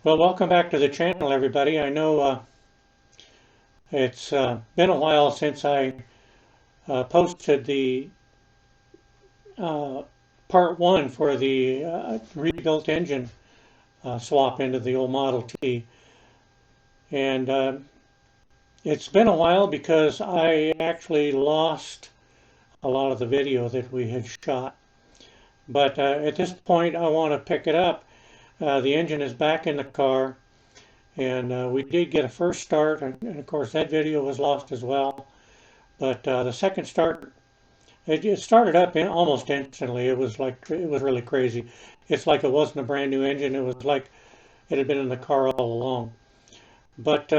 Well, welcome back to the channel, everybody. I know it's been a while since I posted the uh, part one for the rebuilt engine swap into the old Model T. And it's been a while because I actually lost a lot of the video that we had shot. But at this point, I want to pick it up. The engine is back in the car, and we did get a first start, and of course, that video was lost as well. But the second start, it started up almost instantly. It was really crazy. It's like it wasn't a brand new engine. It was like it had been in the car all along. But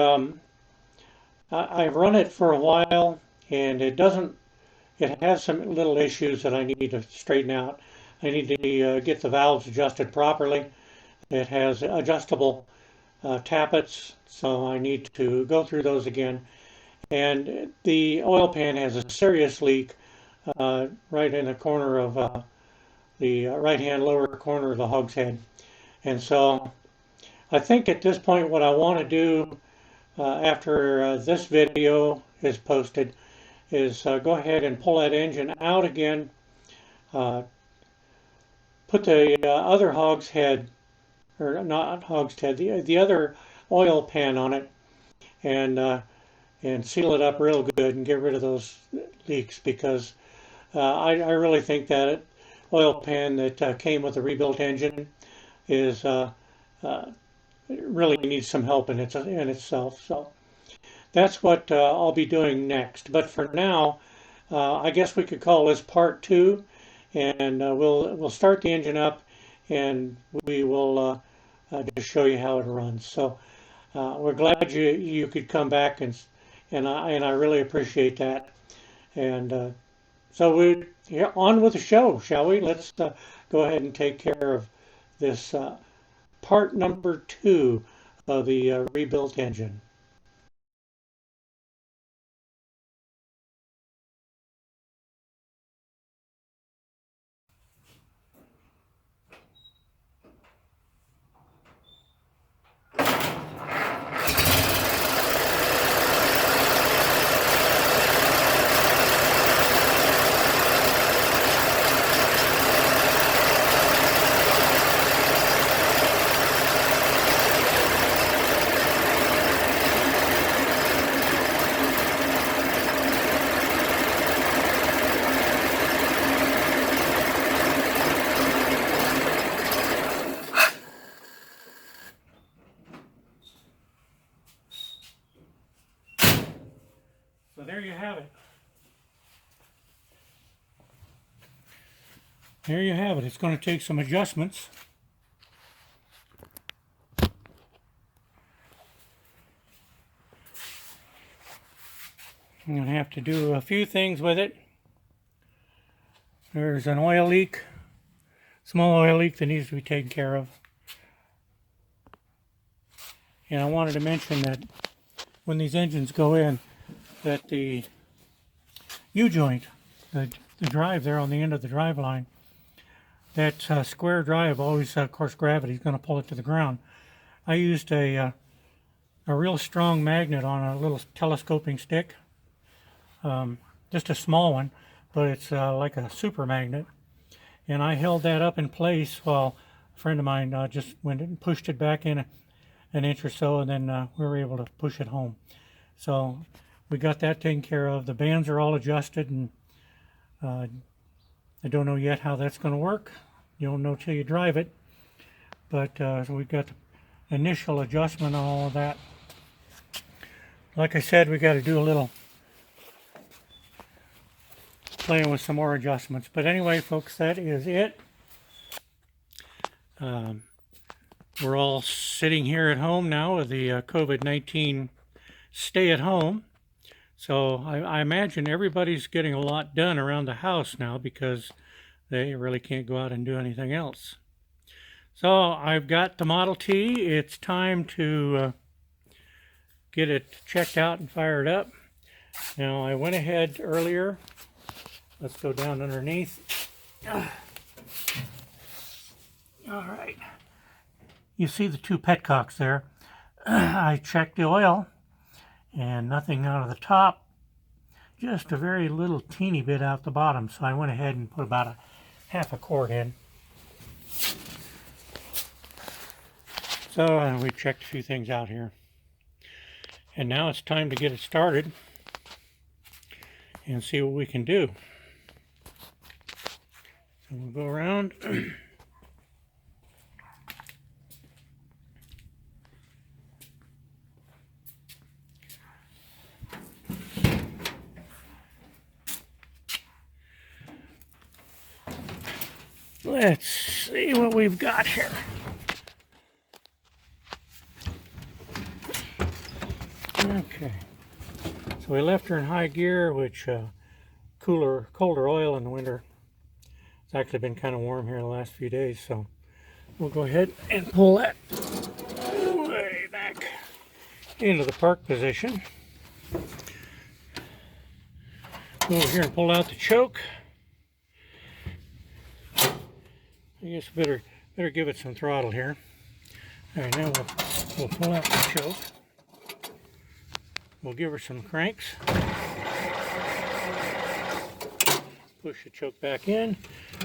I've run it for a while, and it doesn't. It has some little issues that I need to straighten out. I need to get the valves adjusted properly. It has adjustable tappets, so I need to go through those again. And the oil pan has a serious leak right in the corner of the right-hand lower corner of the hogshead. And so I think at this point what I want to do after this video is posted is go ahead and pull that engine out again, uh, put the other hogshead, or not hogshead, the other oil pan on it, and seal it up real good and get rid of those leaks because I really think that oil pan that came with the rebuilt engine is uh, really needs some help in itself. So that's what I'll be doing next. But for now, I guess we could call this part two, and we'll start the engine up, and we will just show you how it runs. So we're glad you could come back, and I really appreciate that. And so we on with the show, shall we? Let's go ahead and take care of this part number two of the rebuilt engine. So there you have it. There you have it. It's going to take some adjustments. I'm going to have to do a few things with it. There's an oil leak, small oil leak that needs to be taken care of. And I wanted to mention that when these engines go in, that the U-joint, the drive there on the end of the drive line, that square drive always, of course, gravity is going to pull it to the ground. I used a real strong magnet on a little telescoping stick, just a small one, but it's like a super magnet. And I held that up in place while a friend of mine just went and pushed it back in an inch or so, and then we were able to push it home. So we got that taken care of. The bands are all adjusted, and I don't know yet how that's going to work. You don't know till you drive it. But so we've got the initial adjustment on all of that. Like I said, we got to do a little playing with some more adjustments. But anyway, folks, that is it. We're all sitting here at home now with the COVID-19 stay at home. So I imagine everybody's getting a lot done around the house now because they really can't go out and do anything else. So I've got the Model T. It's time to get it checked out and fired up. Now I went ahead earlier. Let's go down underneath. All right. you see the two petcocks there. I checked the oil and nothing out of the top, just a very little teeny bit out the bottom. So I went ahead and put about a half a quart in. So we checked a few things out here. And now it's time to get it started and see what we can do. So we'll go around. Let's see what we've got here. Okay, so we left her in high gear, which colder oil in the winter. It's actually been kind of warm here the last few days, so we'll go ahead and pull that way back into the park position. Go over here and pull out the choke. I guess better give it some throttle here. All right, now we'll pull out the choke. We'll give her some cranks. Push the choke back in.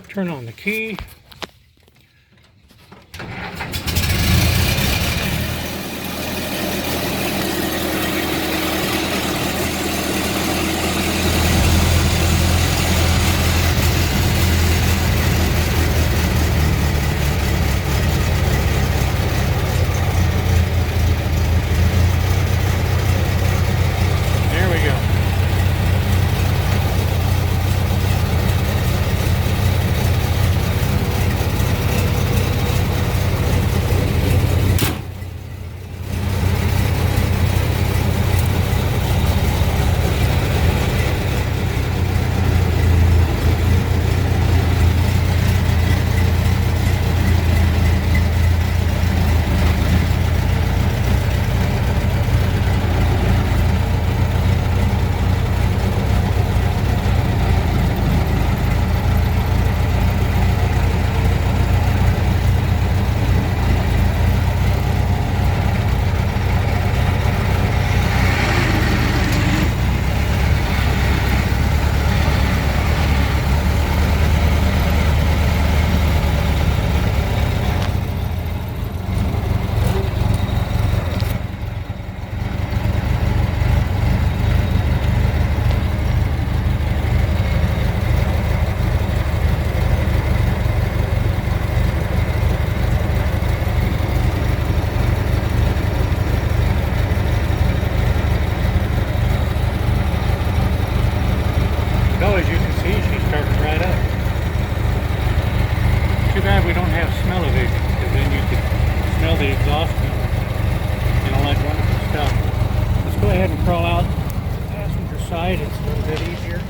Turn on the key. Too bad we don't have smell-o-vision, because then you could smell the exhaust and all that wonderful stuff. Let's go ahead and crawl out the passenger side. It's a little bit easier.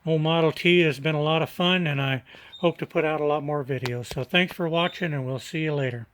Old Model T has been a lot of fun, and I hope to put out a lot more videos. So thanks for watching, and we'll see you later.